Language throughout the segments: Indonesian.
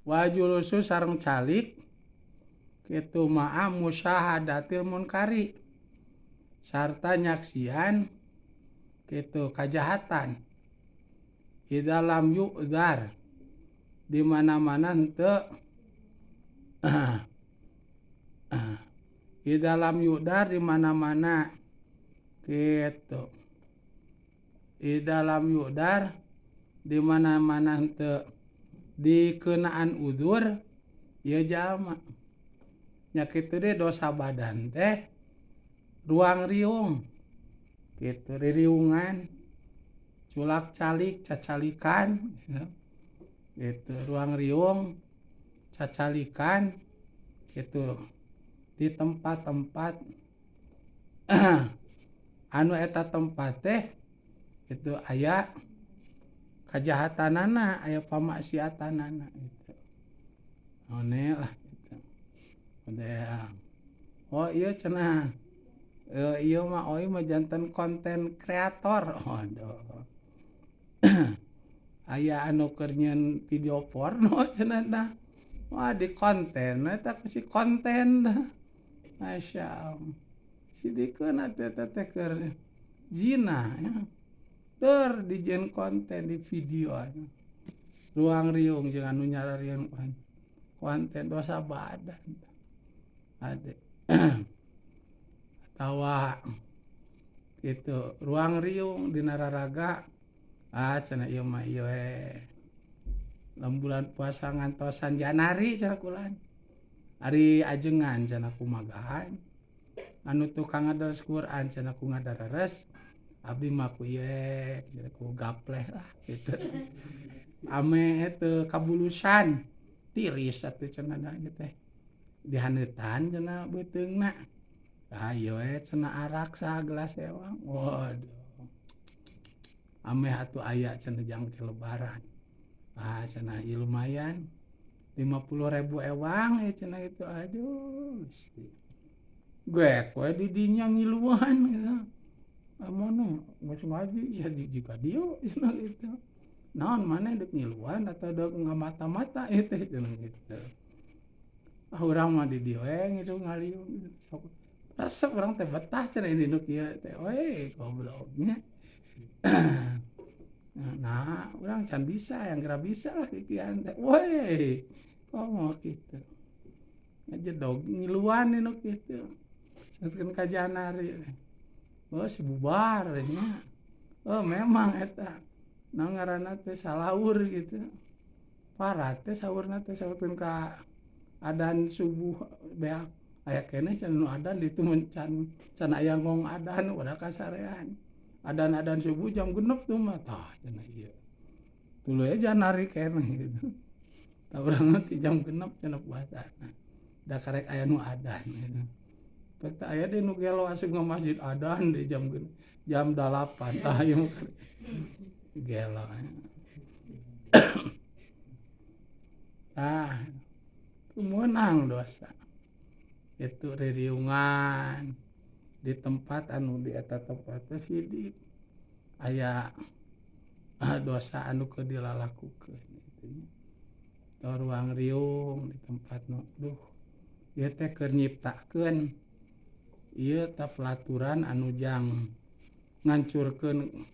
wa julusu sareng calik kitu ma'a musyahadatil munkari sarta nyaksian kitu kajahatan di dalam yu'dar di mana-mana henteu di dalam yu'dar di mana-mana gitu di dalam yu'dar di mana-mana henteu dikenaan udzur ya jalma nya kitu teh dosa badan teh ruang riung gitu ririungan culak calik cacalikan gitu ruang riung cacalikan gitu di tempat-tempat anu eta tempat teh itu aya kajahatanana aya pamaksiatanana gitu one lah gitu udah oh iya cenah iya mah oi mah janten konten kreator aduh aya anu keur nyieun video porno cenah tah wah di konten eta si konten tah masyaallah sidikeun eta teh keur zina ya dur dijieun konten di video ruang riung jeung anu nyararieun konten dosa badan ade tawa gitu ruang riung di nararaga cenah ieu mah ieu bulan puasa ngantosan Janari cenah kulan ari ajengan cenah kumagahan anu tukang ngadares Quran cenah ku ngadares abdi mah ku ieu ku gapleh lah gitu ame teu kabulusan tiris atuh cenah da teh dihaneutan cenah beuteungna ieu cenah arak sagelas ewang waduh ame atuh aya cenah jangke lebaran cenah ieu lumayan 50.000 ewang cenah itu aduh gue di dinya ngiluan gitu amonnya geus ngaji ya juga dieu cenah gitu naon maneh deuk ngiluan atau deuk ngamata-mata teh cenah gitu urang mah di dieu gitu ngaliung sok resep urang teh betah cenah ini nu kieu teh we gobloknya nah urang can bisa yang kira bisa lah kikian teh we komo kitu ngajedog ngiluan nu kitu sakeun ka Janari si bubar nya memang eta nah ngaranna teh salaur gitu parat teh saurna teh saurkeun ka adan subuh beak aya keneh can nu adan ditu can aya ngong adan udah kasarean adan subuh jam 6 tuh mah tah cenah ieu tuluy Janari keneh gitu tah urang ti jam 6 cenah puasana da karek aya nu adan gitu pek aya deui nu gelo asup ka masjid adan di jam 8 tah ieu gelo kumenang dosa itu ririungan di tempat anu di eta tempat teh sidik aya dosa anu keur dilalakukeun gitu ruang riung di tempat nu duh ieu teh keur nyiptakeun ieu teh pelaturan anu jang ngancurkeun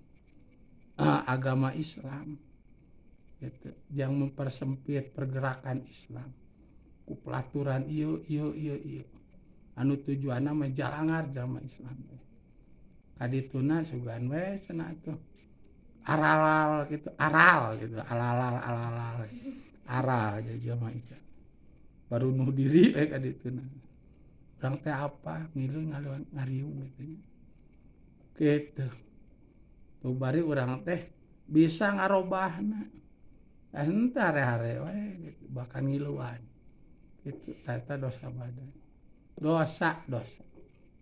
agama Islam gitu jang mempersempit pergerakan Islam ku pelaturan ieu anu tujuanna mah jalangar jalma Islam kadituna sugan we cenah atuh aral gitu aral jalma itu baru nuh diri we kadituna urang teh apa ngilu ngariung gitu tuh bari urang teh bisa ngarobahna henteu hare-hare we gitu bahkan ngiluan itu eta dosa badan dosa